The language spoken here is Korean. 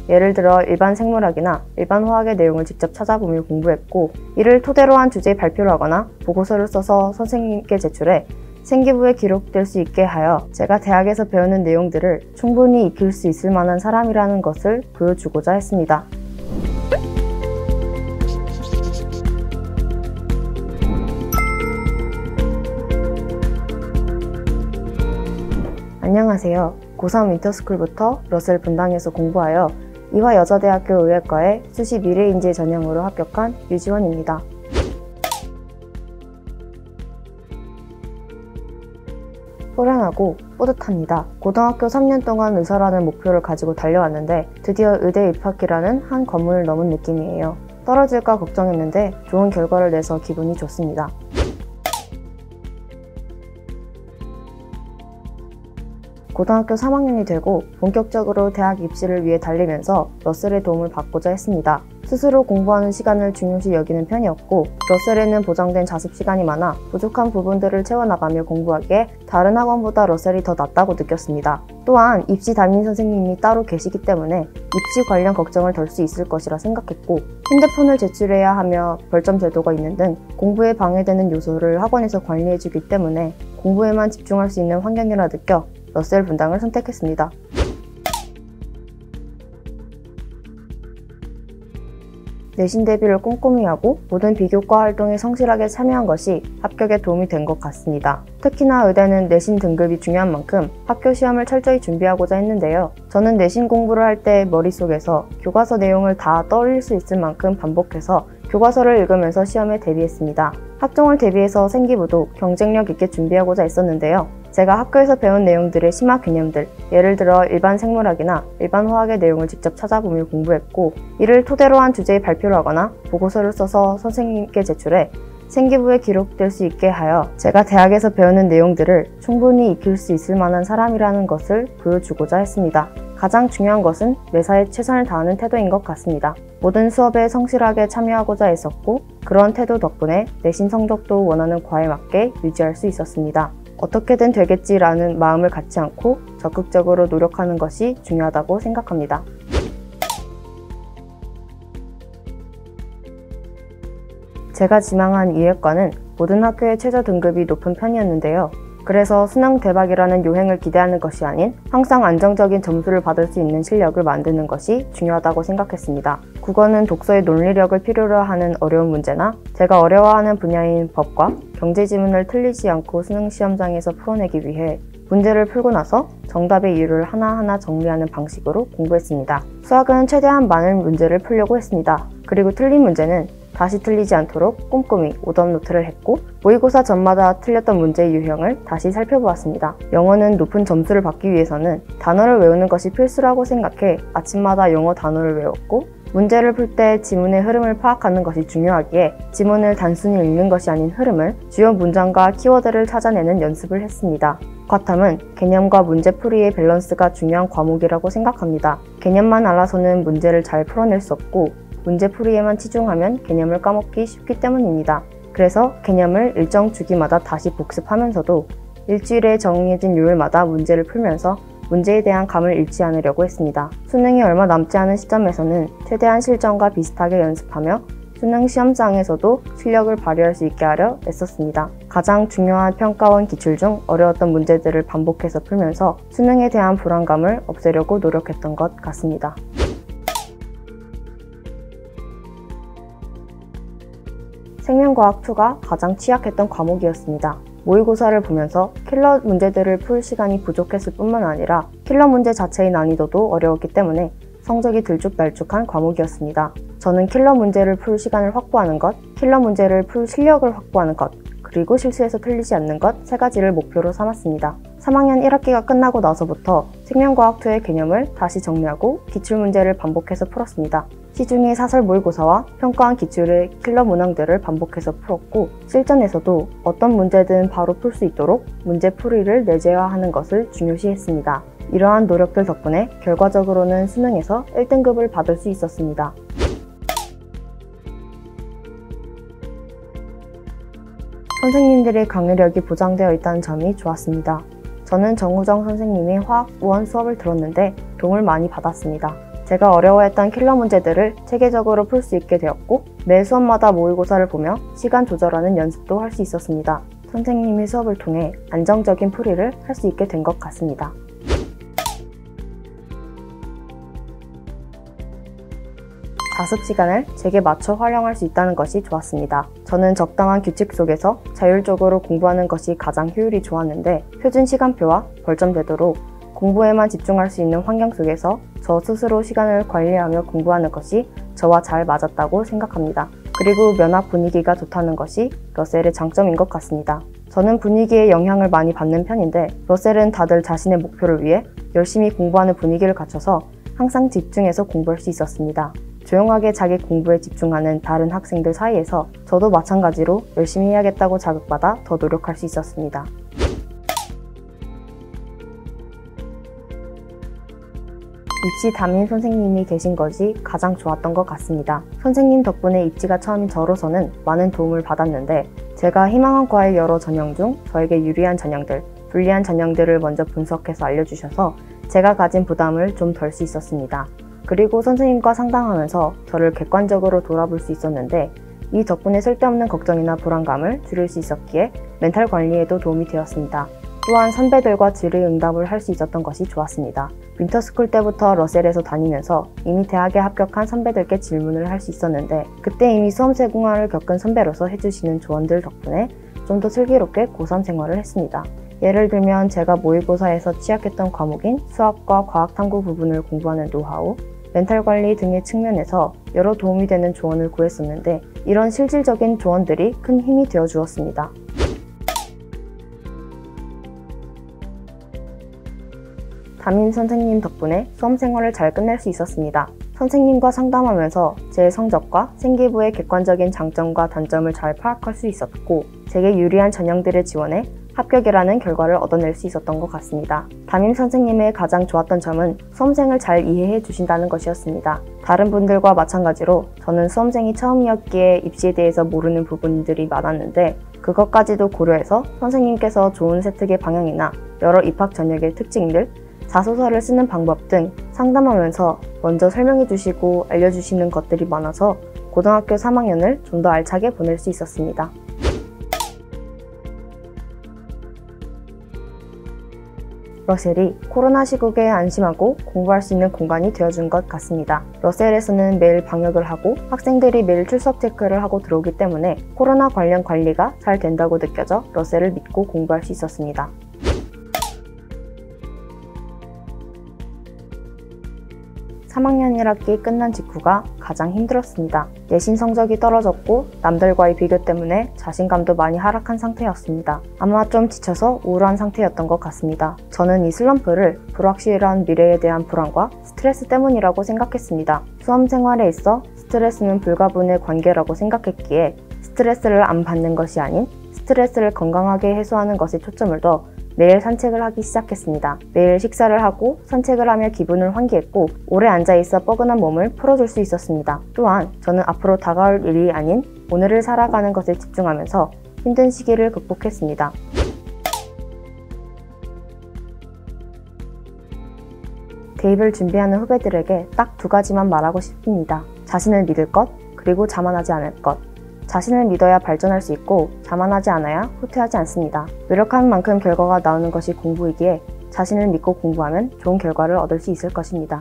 예를 들어 일반 생물학이나 일반 화학의 내용을 직접 찾아보며 공부했고, 이를 토대로 한 주제의 발표를 하거나 보고서를 써서 선생님께 제출해 생기부에 기록될 수 있게 하여 제가 대학에서 배우는 내용들을 충분히 익힐 수 있을 만한 사람이라는 것을 보여주고자 했습니다. 안녕하세요. 고3 윈터스쿨부터 러셀 분당에서 공부하여 이화여자대학교 의외과에 수시 미래인재 전형으로 합격한 유지원입니다. 후련하고 뿌듯합니다. 고등학교 3년 동안 의사라는 목표를 가지고 달려왔는데 드디어 의대 입학이라는 한 관문을 넘은 느낌이에요. 떨어질까 걱정했는데 좋은 결과를 내서 기분이 좋습니다. 고등학교 3학년이 되고 본격적으로 대학 입시를 위해 달리면서 러셀의 도움을 받고자 했습니다. 스스로 공부하는 시간을 중요시 여기는 편이었고, 러셀에는 보장된 자습 시간이 많아 부족한 부분들을 채워나가며 공부하기에 다른 학원보다 러셀이 더 낫다고 느꼈습니다. 또한 입시 담임 선생님이 따로 계시기 때문에 입시 관련 걱정을 덜 수 있을 것이라 생각했고, 핸드폰을 제출해야 하며 벌점 제도가 있는 등 공부에 방해되는 요소를 학원에서 관리해주기 때문에 공부에만 집중할 수 있는 환경이라 느껴 러셀 분당을 선택했습니다. 내신 대비를 꼼꼼히 하고 모든 비교과 활동에 성실하게 참여한 것이 합격에 도움이 된 것 같습니다. 특히나 의대는 내신 등급이 중요한 만큼 학교 시험을 철저히 준비하고자 했는데요. 저는 내신 공부를 할 때 머릿속에서 교과서 내용을 다 떠올릴 수 있을 만큼 반복해서 교과서를 읽으면서 시험에 대비했습니다. 학종을 대비해서 생기부도 경쟁력 있게 준비하고자 했었는데요. 제가 학교에서 배운 내용들의 심화 개념들, 예를 들어 일반 생물학이나 일반 화학의 내용을 직접 찾아보며 공부했고, 이를 토대로 한 주제의 발표를 하거나 보고서를 써서 선생님께 제출해 생기부에 기록될 수 있게 하여 제가 대학에서 배우는 내용들을 충분히 익힐 수 있을 만한 사람이라는 것을 보여주고자 했습니다. 가장 중요한 것은 매사에 최선을 다하는 태도인 것 같습니다. 모든 수업에 성실하게 참여하고자 했었고, 그런 태도 덕분에 내신 성적도 원하는 과에 맞게 유지할 수 있었습니다. 어떻게든 되겠지라는 마음을 갖지 않고 적극적으로 노력하는 것이 중요하다고 생각합니다. 제가 지망한 이외과는 모든 학교의 최저 등급이 높은 편이었는데요. 그래서 수능 대박이라는 요행을 기대하는 것이 아닌 항상 안정적인 점수를 받을 수 있는 실력을 만드는 것이 중요하다고 생각했습니다. 국어는 독서의 논리력을 필요로 하는 어려운 문제나 제가 어려워하는 분야인 법과 경제 지문을 틀리지 않고 수능 시험장에서 풀어내기 위해 문제를 풀고 나서 정답의 이유를 하나하나 정리하는 방식으로 공부했습니다. 수학은 최대한 많은 문제를 풀려고 했습니다. 그리고 틀린 문제는 다시 틀리지 않도록 꼼꼼히 오답 노트를 했고, 모의고사 전마다 틀렸던 문제의 유형을 다시 살펴보았습니다. 영어는 높은 점수를 받기 위해서는 단어를 외우는 것이 필수라고 생각해 아침마다 영어 단어를 외웠고, 문제를 풀 때 지문의 흐름을 파악하는 것이 중요하기에 지문을 단순히 읽는 것이 아닌 흐름을, 주요 문장과 키워드를 찾아내는 연습을 했습니다. 과탐은 개념과 문제풀이의 밸런스가 중요한 과목이라고 생각합니다. 개념만 알아서는 문제를 잘 풀어낼 수 없고, 문제풀이에만 치중하면 개념을 까먹기 쉽기 때문입니다. 그래서 개념을 일정 주기마다 다시 복습하면서도 일주일에 정해진 요일마다 문제를 풀면서 문제에 대한 감을 잃지 않으려고 했습니다. 수능이 얼마 남지 않은 시점에서는 최대한 실전과 비슷하게 연습하며 수능 시험장에서도 실력을 발휘할 수 있게 하려 애썼습니다. 가장 중요한 평가원 기출 중 어려웠던 문제들을 반복해서 풀면서 수능에 대한 불안감을 없애려고 노력했던 것 같습니다. 생명과학 2가 가장 취약했던 과목이었습니다. 모의고사를 보면서 킬러 문제들을 풀 시간이 부족했을 뿐만 아니라 킬러 문제 자체의 난이도도 어려웠기 때문에 성적이 들쭉날쭉한 과목이었습니다. 저는 킬러 문제를 풀 시간을 확보하는 것, 킬러 문제를 풀 실력을 확보하는 것, 그리고 실수해서 틀리지 않는 것 3가지를 목표로 삼았습니다. 3학년 1학기가 끝나고 나서부터 생명과학 2의 개념을 다시 정리하고 기출문제를 반복해서 풀었습니다. 시중의 사설 모의고사와 평가원 기출의 킬러 문항들을 반복해서 풀었고, 실전에서도 어떤 문제든 바로 풀 수 있도록 문제풀이를 내재화하는 것을 중요시했습니다. 이러한 노력들 덕분에 결과적으로는 수능에서 1등급을 받을 수 있었습니다. 선생님들의 강의력이 보장되어 있다는 점이 좋았습니다. 저는 정우정 선생님의 화학 우원 수업을 들었는데 도움을 많이 받았습니다. 제가 어려워했던 킬러 문제들을 체계적으로 풀 수 있게 되었고 매 수업마다 모의고사를 보며 시간 조절하는 연습도 할 수 있었습니다. 선생님이 수업을 통해 안정적인 풀이를 할 수 있게 된 것 같습니다. 자습 시간을 제게 맞춰 활용할 수 있다는 것이 좋았습니다. 저는 적당한 규칙 속에서 자율적으로 공부하는 것이 가장 효율이 좋았는데 표준 시간표와 벌점되도록 공부에만 집중할 수 있는 환경 속에서 저 스스로 시간을 관리하며 공부하는 것이 저와 잘 맞았다고 생각합니다. 그리고 면학 분위기가 좋다는 것이 러셀의 장점인 것 같습니다. 저는 분위기에 영향을 많이 받는 편인데 러셀은 다들 자신의 목표를 위해 열심히 공부하는 분위기를 갖춰서 항상 집중해서 공부할 수 있었습니다. 조용하게 자기 공부에 집중하는 다른 학생들 사이에서 저도 마찬가지로 열심히 해야겠다고 자극받아 더 노력할 수 있었습니다. 입시 담임 선생님이 계신 것이 가장 좋았던 것 같습니다. 선생님 덕분에 입시가 처음인 저로서는 많은 도움을 받았는데 제가 희망한 과의 여러 전형 중 저에게 유리한 전형들, 불리한 전형들을 먼저 분석해서 알려주셔서 제가 가진 부담을 좀 덜 수 있었습니다. 그리고 선생님과 상담하면서 저를 객관적으로 돌아볼 수 있었는데 이 덕분에 쓸데없는 걱정이나 불안감을 줄일 수 있었기에 멘탈 관리에도 도움이 되었습니다. 또한 선배들과 질의응답을 할 수 있었던 것이 좋았습니다. 윈터스쿨 때부터 러셀에서 다니면서 이미 대학에 합격한 선배들께 질문을 할 수 있었는데 그때 이미 수험생활을 겪은 선배로서 해주시는 조언들 덕분에 좀 더 슬기롭게 고3 생활을 했습니다. 예를 들면 제가 모의고사에서 취약했던 과목인 수학과 과학탐구 부분을 공부하는 노하우, 멘탈 관리 등의 측면에서 여러 도움이 되는 조언을 구했었는데 이런 실질적인 조언들이 큰 힘이 되어 주었습니다. 담임 선생님 덕분에 수험 생활을 잘 끝낼 수 있었습니다. 선생님과 상담하면서 제 성적과 생기부의 객관적인 장점과 단점을 잘 파악할 수 있었고 제게 유리한 전형들을 지원해 합격이라는 결과를 얻어낼 수 있었던 것 같습니다. 담임 선생님의 가장 좋았던 점은 수험생을 잘 이해해 주신다는 것이었습니다. 다른 분들과 마찬가지로 저는 수험생이 처음이었기에 입시에 대해서 모르는 부분들이 많았는데 그것까지도 고려해서 선생님께서 좋은 세특의 방향이나 여러 입학 전형의 특징들, 자소서를 쓰는 방법 등 상담하면서 먼저 설명해 주시고 알려주시는 것들이 많아서 고등학교 3학년을 좀 더 알차게 보낼 수 있었습니다. 러셀이 코로나 시국에 안심하고 공부할 수 있는 공간이 되어준 것 같습니다. 러셀에서는 매일 방역을 하고 학생들이 매일 출석 체크를 하고 들어오기 때문에 코로나 관련 관리가 잘 된다고 느껴져 러셀을 믿고 공부할 수 있었습니다. (3학년 1학기) 끝난 직후가 가장 힘들었습니다. 내신 성적이 떨어졌고 남들과의 비교 때문에 자신감도 많이 하락한 상태였습니다. 아마 좀 지쳐서 우울한 상태였던 것 같습니다. 저는 이 슬럼프를 불확실한 미래에 대한 불안과 스트레스 때문이라고 생각했습니다. 수험 생활에 있어 스트레스는 불가분의 관계라고 생각했기에 스트레스를 안 받는 것이 아닌 스트레스를 건강하게 해소하는 것에 초점을 둬 매일 산책을 하기 시작했습니다. 매일 식사를 하고 산책을 하며 기분을 환기했고 오래 앉아있어 뻐근한 몸을 풀어줄 수 있었습니다. 또한 저는 앞으로 다가올 일이 아닌 오늘을 살아가는 것에 집중하면서 힘든 시기를 극복했습니다. 대입을 준비하는 후배들에게 딱 2가지만 말하고 싶습니다. 자신을 믿을 것, 그리고 자만하지 않을 것. 자신을 믿어야 발전할 수 있고 자만하지 않아야 후퇴하지 않습니다. 노력하는 만큼 결과가 나오는 것이 공부이기에 자신을 믿고 공부하면 좋은 결과를 얻을 수 있을 것입니다.